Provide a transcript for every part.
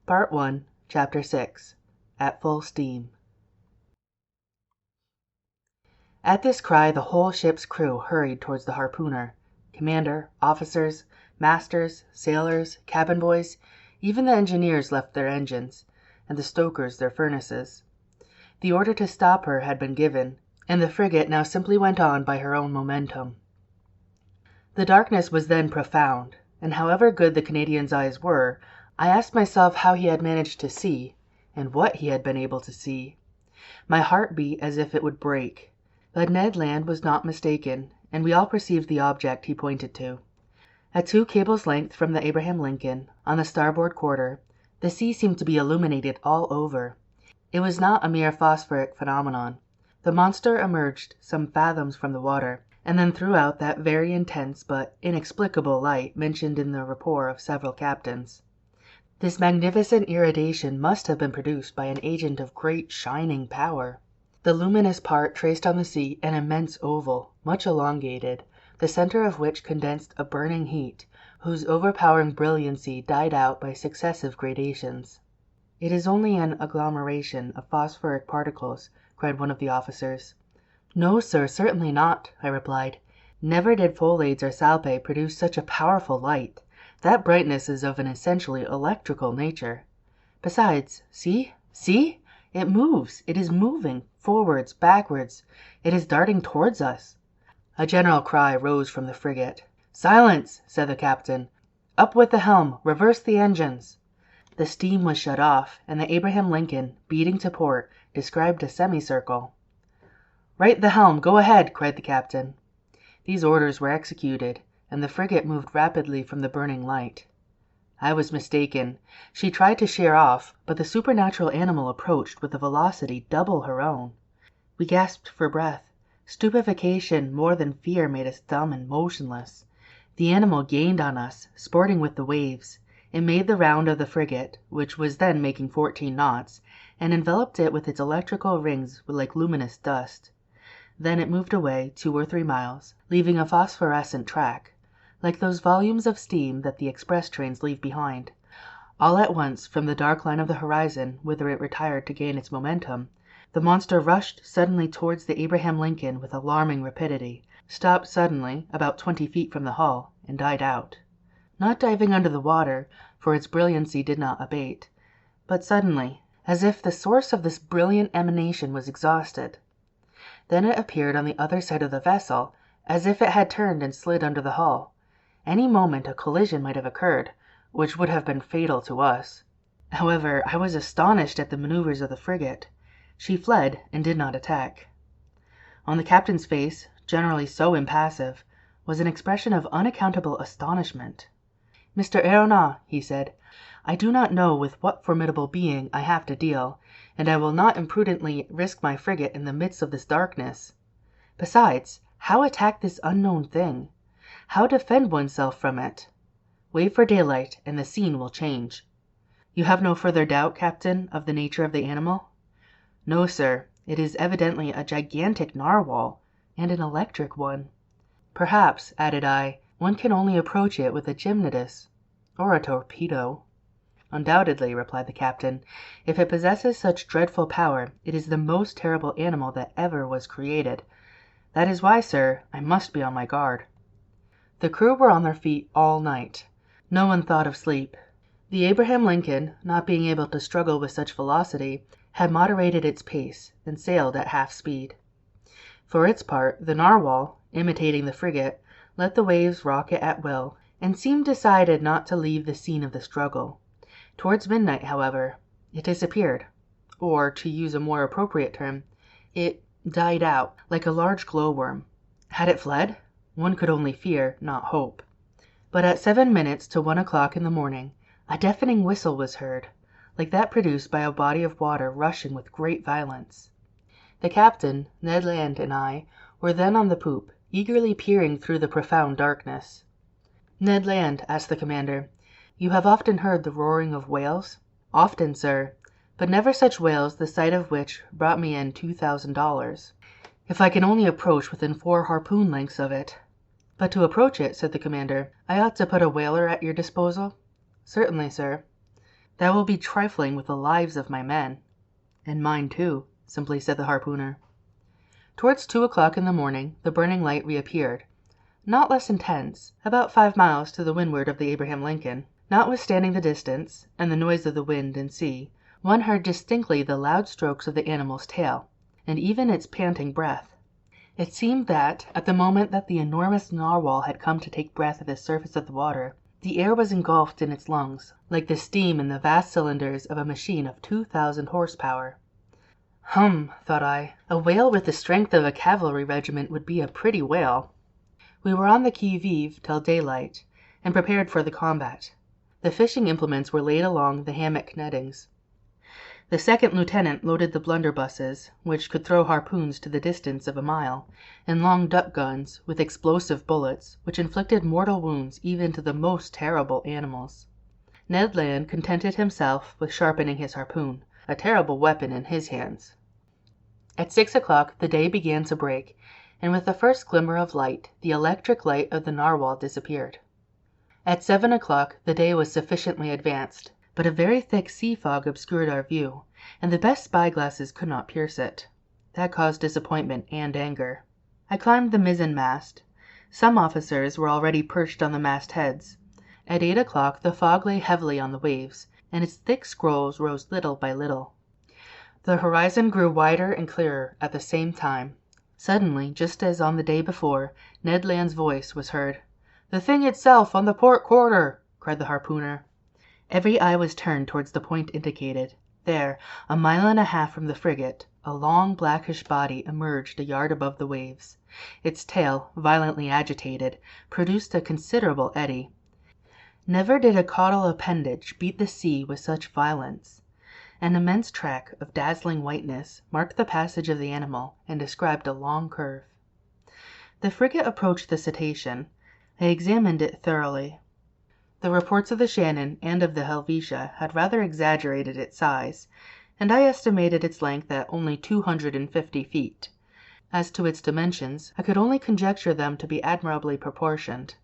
Part 1, Chapter 6, At Full Steam. At this cry the whole ship's crew hurried towards the harpooner. Commander, officers, masters, sailors, cabin boys, even the engineers left their engines, and the stokers their furnaces. The order to stop her had been given, and the frigate now simply went on by her own momentum. The darkness was then profound, and however good the Canadian's eyes were, I asked myself how he had managed to see, and what he had been able to see. My heart beat as if it would break. But Ned Land was not mistaken, and we all perceived the object he pointed to. At 2 cables' length from the Abraham Lincoln, on the starboard quarter, the sea seemed to be illuminated all over. It was not a mere phosphoric phenomenon. The monster emerged some fathoms from the water, and then threw out that very intense but inexplicable light mentioned in the rapport of several captains. This magnificent irradiation must have been produced by an agent of great shining power. The luminous part traced on the sea an immense oval, much elongated, the center of which condensed a burning heat, whose overpowering brilliancy died out by successive gradations. "It is only an agglomeration of phosphoric particles," cried one of the officers. "No, sir, certainly not," I replied. "Never did Folades or Salpe produce such a powerful light. That brightness is of an essentially electrical nature. Besides, see! It moves! It is moving! Forwards, backwards! It is darting towards us!" A general cry rose from the frigate. "Silence!" said the captain. "Up with the helm! Reverse the engines!" The steam was shut off, and the Abraham Lincoln, beating to port, described a semicircle. "Right the helm! Go ahead!" cried the captain. These orders were executed, and the frigate moved rapidly from the burning light. I was mistaken. She tried to sheer off, but the supernatural animal approached with a velocity double her own. We gasped for breath. Stupefaction more than fear made us dumb and motionless. The animal gained on us, sporting with the waves. It made the round of the frigate, which was then making 14 knots, and enveloped it with its electrical rings like luminous dust. Then it moved away 2 or 3 miles, leaving a phosphorescent track, like those volumes of steam that the express trains leave behind. All at once, from the dark line of the horizon, whither it retired to gain its momentum, the monster rushed suddenly towards the Abraham Lincoln with alarming rapidity, stopped suddenly, about 20 feet from the hull, and died out. Not diving under the water, for its brilliancy did not abate, but suddenly, as if the source of this brilliant emanation was exhausted. Then it appeared on the other side of the vessel, as if it had turned and slid under the hull. Any moment a collision might have occurred, which would have been fatal to us. However, I was astonished at the maneuvers of the frigate. She fled and did not attack. On the captain's face, generally so impassive, was an expression of unaccountable astonishment. "Mr. Aeronauts," he said, "I do not know with what formidable being I have to deal, and I will not imprudently risk my frigate in the midst of this darkness. Besides, how attack this unknown thing? How defend oneself from it? Wait for daylight, and the scene will change. You have no further doubt, Captain, of the nature of the animal?" "No, sir. It is evidently a gigantic narwhal, and an electric one. Perhaps," added I, "one can only approach it with a gymnotus, or a torpedo." "Undoubtedly," replied the captain. "If it possesses such dreadful power, it is the most terrible animal that ever was created. That is why, sir, I must be on my guard." The crew were on their feet all night. No one thought of sleep. The Abraham Lincoln, not being able to struggle with such velocity, had moderated its pace, and sailed at half speed. For its part, the narwhal, imitating the frigate, let the waves rock it at will, and seemed decided not to leave the scene of the struggle. Towards midnight, however, it disappeared, or, to use a more appropriate term, it died out, like a large glowworm. Had it fled? One could only fear, not hope. But at 7 minutes to 1 o'clock in the morning, a deafening whistle was heard, like that produced by a body of water rushing with great violence. The captain, Ned Land, and I were then on the poop, eagerly peering through the profound darkness. "Ned Land," asked the commander, "you have often heard the roaring of whales?" "Often, sir, but never such whales the sight of which brought me in $2,000. If I can only approach within 4 harpoon lengths of it." "But to approach it," said the commander, "I ought to put a whaler at your disposal?" "Certainly, sir." "That will be trifling with the lives of my men." "And mine too," simply said the harpooner. Towards 2 o'clock in the morning the burning light reappeared, not less intense, about 5 miles to the windward of the Abraham Lincoln. Notwithstanding the distance, and the noise of the wind and sea, one heard distinctly the loud strokes of the animal's tail, and even its panting breath. It seemed that, at the moment that the enormous narwhal had come to take breath at the surface of the water, the air was engulfed in its lungs, like the steam in the vast cylinders of a machine of 2,000 horsepower. "Hum," thought I, "a whale with the strength of a cavalry regiment would be a pretty whale." We were on the qui vive till daylight, and prepared for the combat. The fishing implements were laid along the hammock nettings. The second lieutenant loaded the blunderbusses, which could throw harpoons to the distance of a mile, and long duck guns, with explosive bullets, which inflicted mortal wounds even to the most terrible animals. Ned Land contented himself with sharpening his harpoon, a terrible weapon in his hands. At 6 o'clock the day began to break, and with the first glimmer of light, the electric light of the narwhal disappeared. At 7 o'clock the day was sufficiently advanced, but a very thick sea fog obscured our view, and the best spy-glasses could not pierce it. That caused disappointment and anger. I climbed the mizzen-mast. Some officers were already perched on the mast-heads. At 8 o'clock the fog lay heavily on the waves, and its thick scrolls rose little by little. The horizon grew wider and clearer at the same time. Suddenly, just as on the day before, Ned Land's voice was heard. "The thing itself on the port quarter!" cried the harpooner. Every eye was turned towards the point indicated. There, a mile and a half from the frigate, a long blackish body emerged a yard above the waves. Its tail, violently agitated, produced a considerable eddy. Never did a caudal appendage beat the sea with such violence. An immense track of dazzling whiteness marked the passage of the animal and described a long curve. The frigate approached the cetacean. I examined it thoroughly. The reports of the Shannon and of the Helvetia had rather exaggerated its size, and I estimated its length at only 250 feet. As to its dimensions, I could only conjecture them to be admirably proportioned.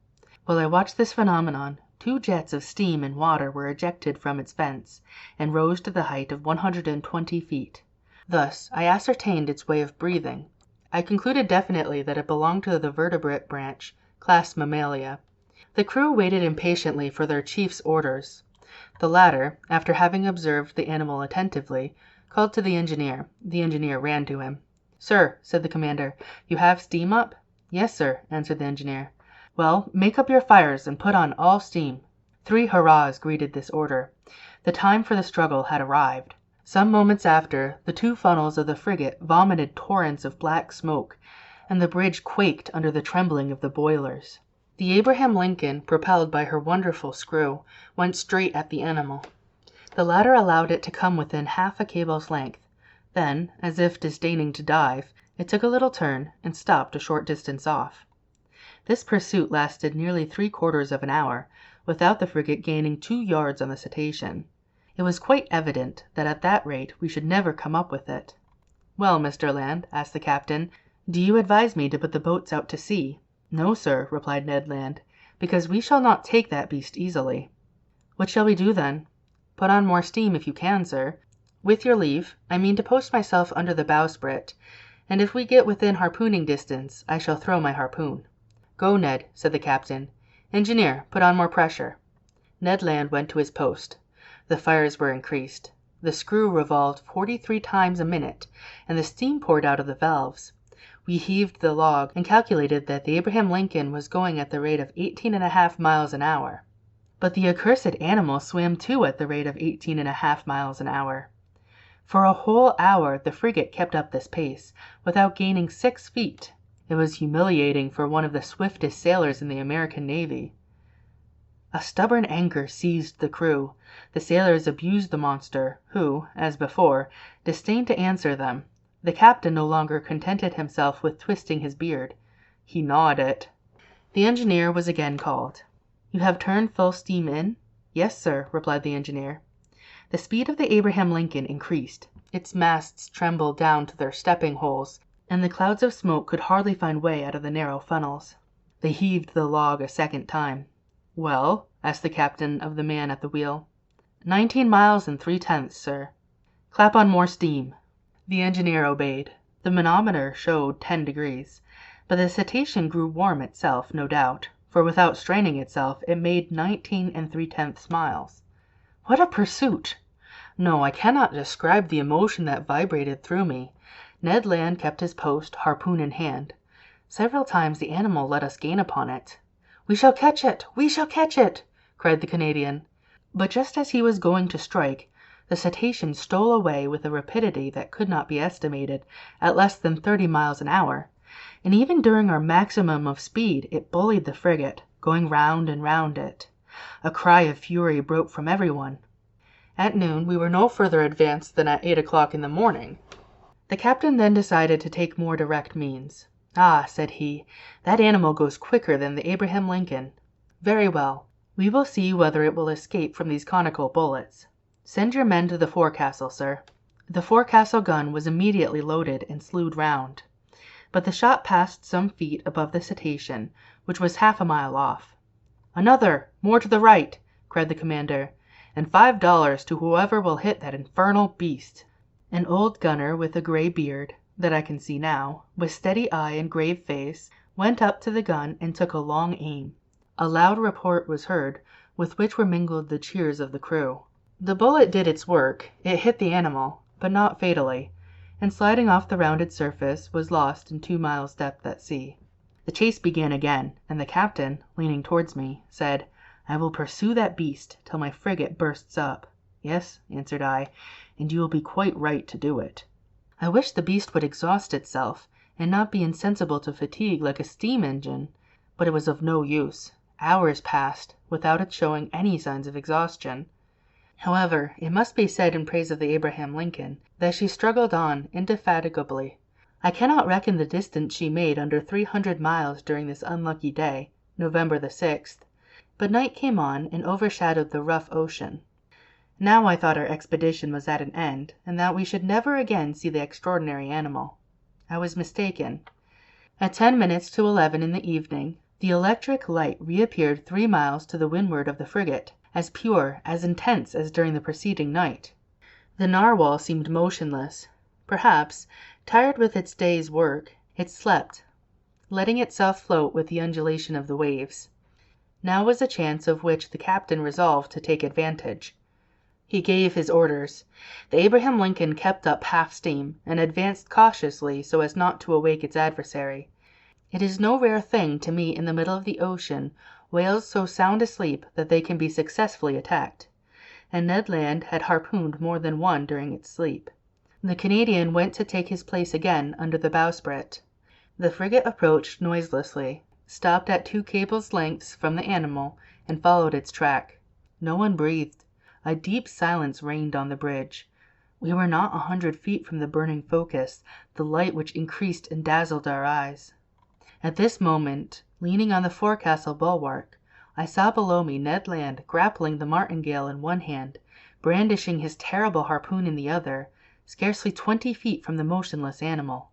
While I watched this phenomenon, 2 jets of steam and water were ejected from its vents, and rose to the height of 120 feet. Thus I ascertained its way of breathing. I concluded definitely that it belonged to the vertebrate branch, class Mammalia. The crew waited impatiently for their chief's orders. The latter, after having observed the animal attentively, called to the engineer. The engineer ran to him. "Sir," said the commander, "you have steam up?" "Yes, sir," answered the engineer. "Well, make up your fires and put on all steam." 3 hurrahs greeted this order. The time for the struggle had arrived. Some moments after, the 2 funnels of the frigate vomited torrents of black smoke, and the bridge quaked under the trembling of the boilers. The Abraham Lincoln, propelled by her wonderful screw, went straight at the animal. The latter allowed it to come within half a cable's length. Then, as if disdaining to dive, it took a little turn and stopped a short distance off. This pursuit lasted nearly 3/4 of an hour, without the frigate gaining 2 yards on the cetacean. It was quite evident that at that rate we should never come up with it. "Well, Mr. Land," asked the captain, "do you advise me to put the boats out to sea?" "No, sir," replied Ned Land, "because we shall not take that beast easily." "What shall we do then?" "Put on more steam if you can, sir. With your leave, I mean to post myself under the bowsprit, and if we get within harpooning distance I shall throw my harpoon." "Go, Ned," said the captain. "Engineer, put on more pressure." Ned Land went to his post. The fires were increased. The screw revolved 43 times a minute, and the steam poured out of the valves. We heaved the log, and calculated that the Abraham Lincoln was going at the rate of 18½ miles an hour. But the accursed animal swam too at the rate of 18½ miles an hour. For a whole hour the frigate kept up this pace, without gaining 6 feet. It was humiliating for one of the swiftest sailors in the American Navy. A stubborn anger seized the crew. The sailors abused the monster, who, as before, disdained to answer them. The captain no longer contented himself with twisting his beard. He gnawed it. The engineer was again called. "You have turned full steam in?" "Yes, sir," replied the engineer. The speed of the Abraham Lincoln increased. Its masts trembled down to their stepping holes, and the clouds of smoke could hardly find way out of the narrow funnels. They heaved the log a second time. "Well?" asked the captain of the man at the wheel. 19 miles and 3/10, sir." "Clap on more steam." The engineer obeyed. The manometer showed 10 degrees, but the cetacean grew warm itself, no doubt, for without straining itself it made 19 3/10 miles. What a pursuit! No, I cannot describe the emotion that vibrated through me. Ned Land kept his post, harpoon in hand. Several times the animal let us gain upon it. "We shall catch it! We shall catch it!" cried the Canadian. But just as he was going to strike, the cetacean stole away with a rapidity that could not be estimated at less than 30 miles an hour, and even during our maximum of speed it bullied the frigate, going round and round it. A cry of fury broke from everyone. At noon we were no further advanced than at 8 o'clock in the morning. The captain then decided to take more direct means. "Ah," said he, "that animal goes quicker than the Abraham Lincoln. Very well, we will see whether it will escape from these conical bullets. Send your men to the forecastle, sir." The forecastle gun was immediately loaded and slewed round, but the shot passed some feet above the cetacean, which was half a mile off. "Another! More to the right!" cried the commander, "and $5 to whoever will hit that infernal beast." An old gunner with a gray beard, that I can see now, with steady eye and grave face, went up to the gun and took a long aim. A loud report was heard, with which were mingled the cheers of the crew. The bullet did its work. It hit the animal, but not fatally, and sliding off the rounded surface, was lost in 2 miles' depth at sea. The chase began again, and the captain, leaning towards me, said, "I will pursue that beast till my frigate bursts up." "Yes," answered I, "and you will be quite right to do it." I wished the beast would exhaust itself, and not be insensible to fatigue like a steam engine, but it was of no use. Hours passed without its showing any signs of exhaustion. However, it must be said in praise of the Abraham Lincoln that she struggled on indefatigably. I cannot reckon the distance she made under 300 miles during this unlucky day, November the 6th, but night came on and overshadowed the rough ocean. Now I thought our expedition was at an end, and that we should never again see the extraordinary animal. I was mistaken. At 10 minutes to 11 in the evening, the electric light reappeared 3 miles to the windward of the frigate, as pure, as intense as during the preceding night. The narwhal seemed motionless. Perhaps, tired with its day's work, it slept, letting itself float with the undulation of the waves. Now was a chance of which the captain resolved to take advantage. He gave his orders. The Abraham Lincoln kept up half steam, and advanced cautiously so as not to awake its adversary. It is no rare thing to meet in the middle of the ocean whales so sound asleep that they can be successfully attacked, and Ned Land had harpooned more than one during its sleep. The Canadian went to take his place again under the bowsprit. The frigate approached noiselessly, stopped at 2 cables' lengths from the animal, and followed its track. No one breathed. A deep silence reigned on the bridge. We were not 100 feet from the burning focus, the light which increased and dazzled our eyes. At this moment, leaning on the forecastle bulwark, I saw below me Ned Land grappling the martingale in one hand, brandishing his terrible harpoon in the other, scarcely 20 feet from the motionless animal.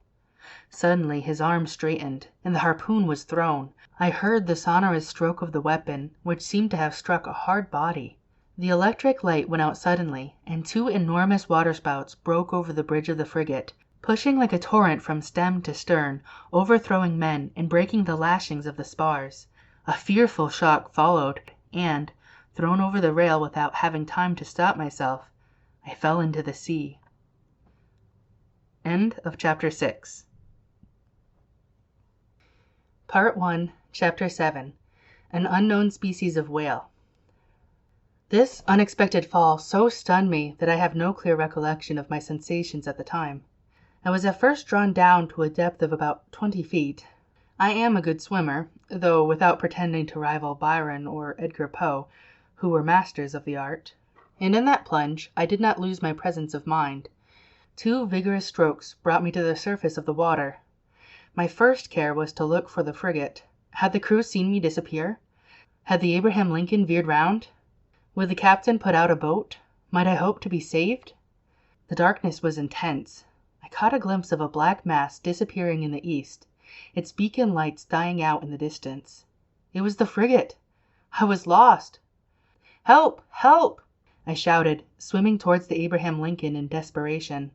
Suddenly his arm straightened, and the harpoon was thrown. I heard the sonorous stroke of the weapon, which seemed to have struck a hard body. The electric light went out suddenly, and 2 enormous waterspouts broke over the bridge of the frigate, pushing like a torrent from stem to stern, overthrowing men and breaking the lashings of the spars. A fearful shock followed, and, thrown over the rail without having time to stop myself, I fell into the sea. End of chapter 6. Part 1, Chapter 7. An unknown species of whale. This unexpected fall so stunned me that I have no clear recollection of my sensations at the time. I was at first drawn down to a depth of about 20 feet. I am a good swimmer, though without pretending to rival Byron or Edgar Poe, who were masters of the art, and in that plunge I did not lose my presence of mind. 2 vigorous strokes brought me to the surface of the water. My first care was to look for the frigate. Had the crew seen me disappear? Had the Abraham Lincoln veered round? Would the captain put out a boat? Might I hope to be saved? The darkness was intense. I caught a glimpse of a black mass disappearing in the east, its beacon lights dying out in the distance. It was the frigate! I was lost! "Help! Help!" I shouted, swimming towards the Abraham Lincoln in desperation.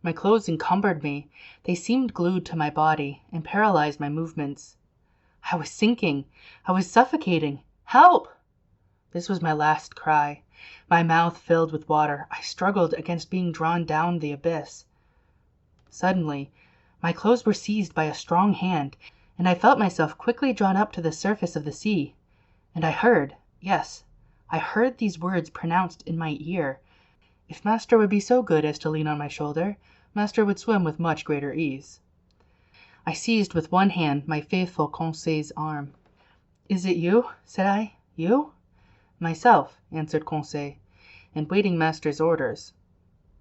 My clothes encumbered me. They seemed glued to my body and paralyzed my movements. I was sinking. I was suffocating. Help! This was my last cry. My mouth filled with water. I struggled against being drawn down the abyss. Suddenly, my clothes were seized by a strong hand, and I felt myself quickly drawn up to the surface of the sea. And I heard, yes, I heard these words pronounced in my ear. If master would be so good as to lean on my shoulder, master would swim with much greater ease. I seized with one hand my faithful Conseil's arm. "Is it you?" said I. "You?" "Myself," answered Conseil, "and waiting master's orders."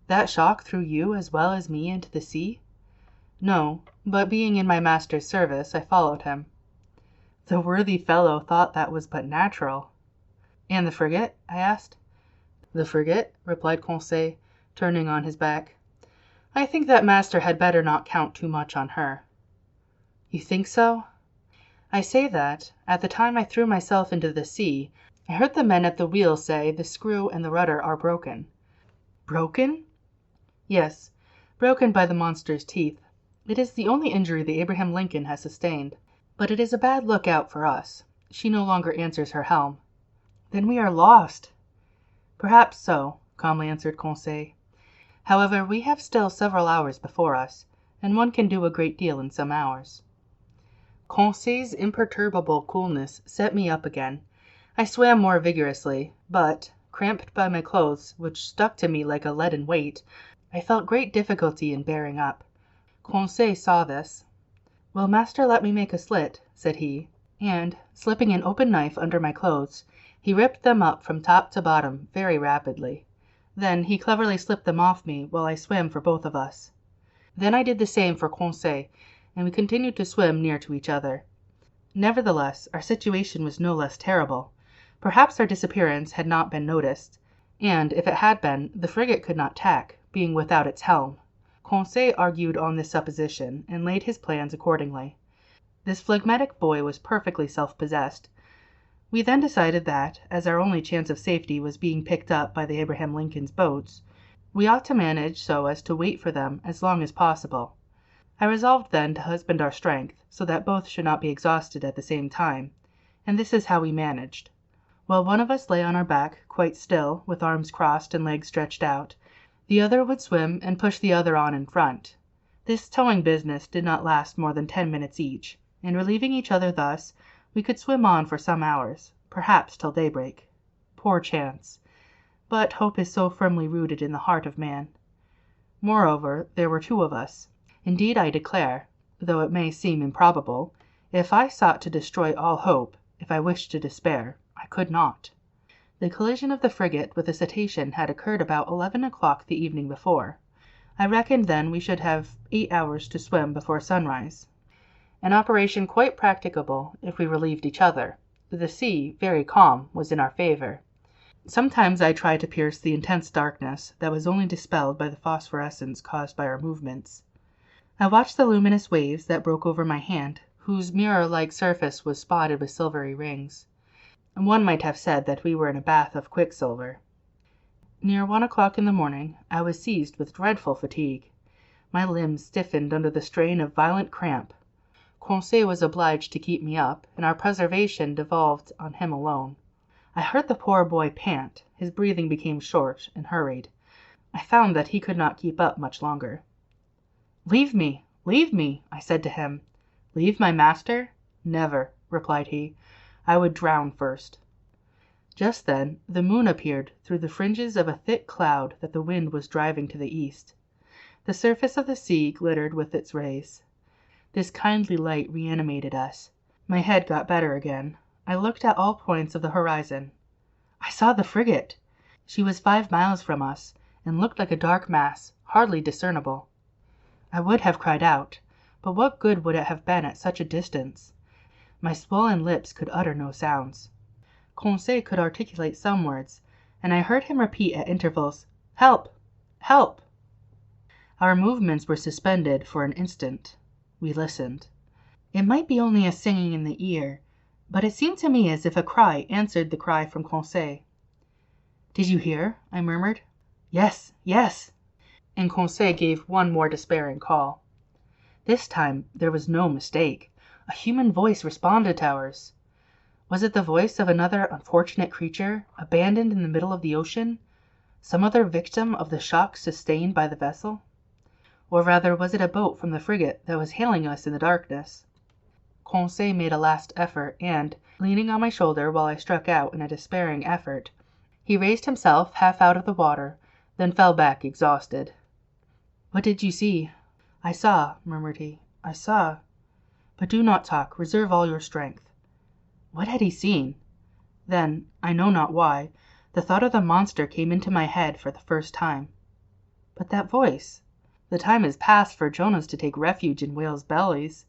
"That shock threw you as well as me into the sea?" "No, but being in my master's service, I followed him." The worthy fellow thought that was but natural. "And the frigate?" I asked. "The frigate?" replied Conseil, turning on his back. "I think that master had better not count too much on her." "You think so?" "I say that, at the time I threw myself into the sea, I heard the men at the wheel say the screw and the rudder are broken." "Broken?" "Yes, broken by the monster's teeth. It is the only injury the Abraham Lincoln has sustained. But it is a bad lookout for us. She no longer answers her helm." "Then we are lost." "Perhaps so," calmly answered Conseil. "However, we have still several hours before us, and one can do a great deal in some hours." Conseil's imperturbable coolness set me up again. I swam more vigorously, but, cramped by my clothes, which stuck to me like a leaden weight, I felt great difficulty in bearing up. Conseil saw this. "Will master let me make a slit?" said he, and, slipping an open knife under my clothes, he ripped them up from top to bottom very rapidly. Then he cleverly slipped them off me while I swam for both of us. Then I did the same for Conseil, and we continued to swim near to each other. Nevertheless, our situation was no less terrible. Perhaps our disappearance had not been noticed, and if it had been, the frigate could not tack, being without its helm. Conseil argued on this supposition, and laid his plans accordingly. This phlegmatic boy was perfectly self-possessed. We then decided that, as our only chance of safety was being picked up by the Abraham Lincoln's boats, we ought to manage so as to wait for them as long as possible. I resolved then to husband our strength, so that both should not be exhausted at the same time, and this is how we managed. While one of us lay on our back, quite still, with arms crossed and legs stretched out, the other would swim and push the other on in front. This towing business did not last more than 10 minutes each, and relieving each other thus, we could swim on for some hours, perhaps till daybreak. Poor chance! But hope is so firmly rooted in the heart of man. Moreover, there were two of us. Indeed, I declare, though it may seem improbable, if I sought to destroy all hope, if I wished to despair, I could not. The collision of the frigate with the cetacean had occurred about 11 o'clock the evening before. I reckoned then we should have 8 hours to swim before sunrise. An operation quite practicable if we relieved each other. The sea, very calm, was in our favor. Sometimes I tried to pierce the intense darkness that was only dispelled by the phosphorescence caused by our movements. I watched the luminous waves that broke over my hand, whose mirror-like surface was spotted with silvery rings. One might have said that we were in a bath of quicksilver. Near 1 o'clock in the morning I was seized with dreadful fatigue. My limbs stiffened under the strain of violent cramp. Conseil was obliged to keep me up, and our preservation devolved on him alone. I heard the poor boy pant. His breathing became short and hurried. I found that he could not keep up much longer. "Leave me! Leave me!" I said to him. "Leave my master? Never," replied he. "I would drown first." Just then the moon appeared through the fringes of a thick cloud that the wind was driving to the east. The surface of the sea glittered with its rays. This kindly light reanimated us. My head got better again. I looked at all points of the horizon. I saw the frigate! She was 5 miles from us, and looked like a dark mass, hardly discernible. I would have cried out, but what good would it have been at such a distance? My swollen lips could utter no sounds. Conseil could articulate some words, and I heard him repeat at intervals, "Help! Help!" Our movements were suspended for an instant. We listened. It might be only a singing in the ear, but it seemed to me as if a cry answered the cry from Conseil. "Did you hear?" I murmured. "Yes, yes!" And Conseil gave one more despairing call. This time there was no mistake. A human voice responded to ours. Was it the voice of another unfortunate creature, abandoned in the middle of the ocean? Some other victim of the shock sustained by the vessel? Or rather, was it a boat from the frigate that was hailing us in the darkness? Conseil made a last effort, and, leaning on my shoulder while I struck out in a despairing effort, he raised himself half out of the water, then fell back exhausted. "What did you see?" "I saw," murmured he. "I saw. But do not talk. Reserve all your strength." What had he seen? Then, I know not why, the thought of the monster came into my head for the first time. But that voice! The time is past for Jonahs to take refuge in whales' bellies.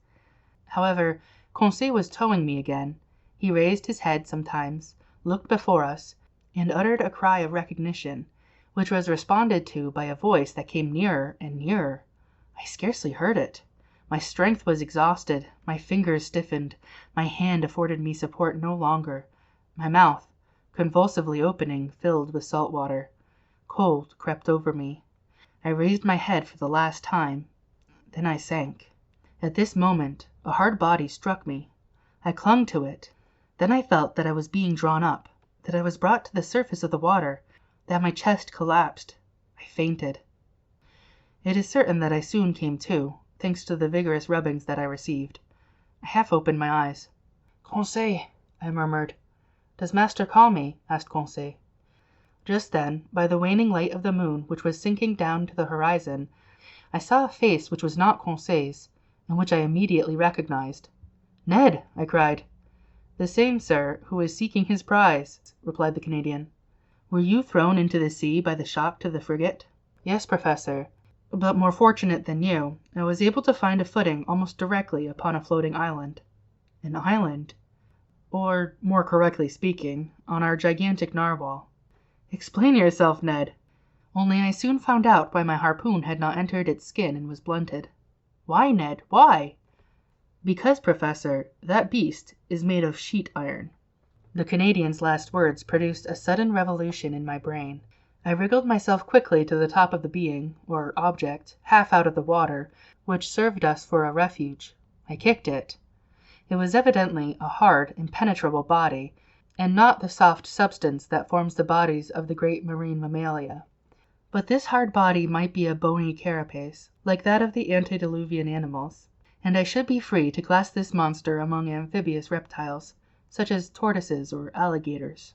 However, Conseil was towing me again. He raised his head sometimes, looked before us, and uttered a cry of recognition, which was responded to by a voice that came nearer and nearer. I scarcely heard it. My strength was exhausted, my fingers stiffened, my hand afforded me support no longer. My mouth, convulsively opening, filled with salt water. Cold crept over me. I raised my head for the last time. Then I sank. At this moment a hard body struck me. I clung to it. Then I felt that I was being drawn up, that I was brought to the surface of the water, that my chest collapsed. I fainted. It is certain that I soon came to, thanks to the vigorous rubbings that I received. I half opened my eyes. "Conseil," I murmured. "Does master call me?" asked Conseil. Just then, by the waning light of the moon which was sinking down to the horizon, I saw a face which was not Conseil's, and which I immediately recognized. "Ned!" I cried. "The same, sir, who is seeking his prize," replied the Canadian. "Were you thrown into the sea by the shock to the frigate?" "Yes, Professor. But more fortunate than you, I was able to find a footing almost directly upon a floating island." "An island?" "Or, more correctly speaking, on our gigantic narwhal." "Explain yourself, Ned." "Only I soon found out why my harpoon had not entered its skin and was blunted." "Why, Ned? Why?" "Because, Professor, that beast is made of sheet iron." The Canadian's last words produced a sudden revolution in my brain. I wriggled myself quickly to the top of the being, or object, half out of the water, which served us for a refuge. I kicked it. It was evidently a hard, impenetrable body, and not the soft substance that forms the bodies of the great marine mammalia. But this hard body might be a bony carapace, like that of the antediluvian animals, and I should be free to class this monster among amphibious reptiles, such as tortoises or alligators.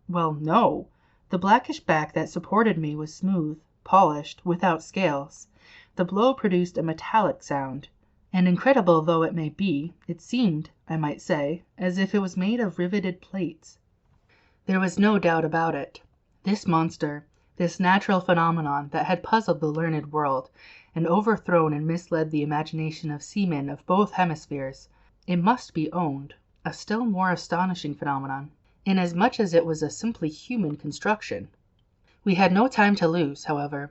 Well, no! The blackish back that supported me was smooth, polished, without scales. The blow produced a metallic sound, and incredible though it may be, it seemed, I might say, as if it was made of riveted plates. There was no doubt about it. This monster, this natural phenomenon that had puzzled the learned world, and overthrown and misled the imagination of seamen of both hemispheres, it must be owned, a still more astonishing phenomenon, inasmuch as it was a simply human construction. We had no time to lose, however.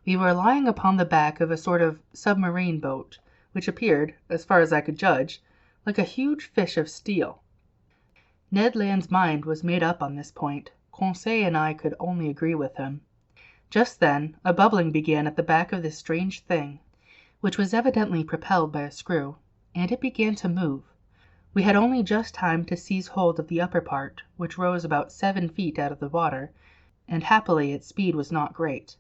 We were lying upon the back of a sort of submarine boat, which appeared, as far as I could judge, like a huge fish of steel. Ned Land's mind was made up on this point. Conseil and I could only agree with him. Just then a bubbling began at the back of this strange thing, which was evidently propelled by a screw, and it began to move. We had only just time to seize hold of the upper part, which rose about 7 feet out of the water, and happily its speed was not great.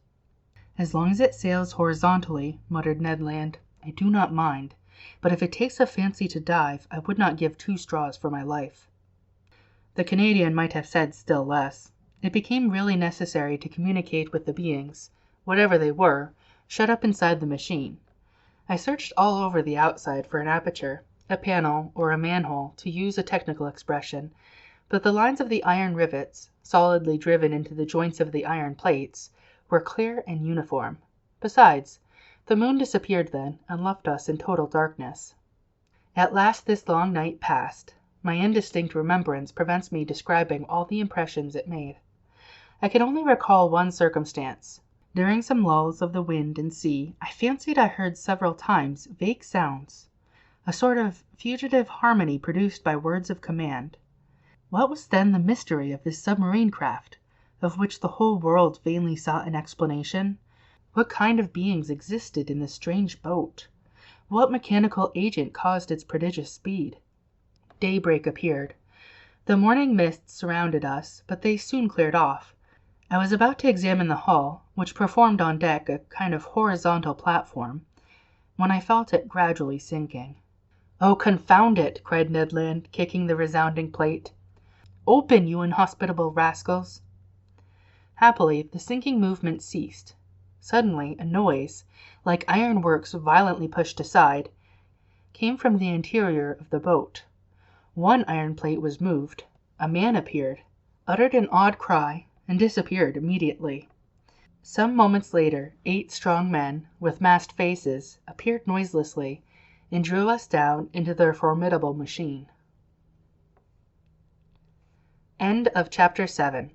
"As long as it sails horizontally," muttered Ned Land, "I do not mind, but if it takes a fancy to dive, I would not give 2 straws for my life." The Canadian might have said still less. It became really necessary to communicate with the beings, whatever they were, shut up inside the machine. I searched all over the outside for an aperture, a panel, or a manhole, to use a technical expression, but the lines of the iron rivets, solidly driven into the joints of the iron plates, were clear and uniform. Besides, the moon disappeared then, and left us in total darkness. At last this long night passed. My indistinct remembrance prevents me describing all the impressions it made. I can only recall one circumstance. During some lulls of the wind and sea, I fancied I heard several times vague sounds, a sort of fugitive harmony produced by words of command. What was then the mystery of this submarine craft, of which the whole world vainly sought an explanation? What kind of beings existed in this strange boat? What mechanical agent caused its prodigious speed? Daybreak appeared. The morning mists surrounded us, but they soon cleared off. I was about to examine the hull, which performed on deck a kind of horizontal platform, when I felt it gradually sinking. "Oh, confound it!" cried Ned Land, kicking the resounding plate. "Open, you inhospitable rascals!" Happily, the sinking movement ceased. Suddenly, a noise, like ironworks violently pushed aside, came from the interior of the boat. One iron plate was moved. A man appeared, uttered an odd cry, and disappeared immediately. Some moments later, 8 strong men, with masked faces, appeared noiselessly, and drew us down into their formidable machine. End of Chapter 7.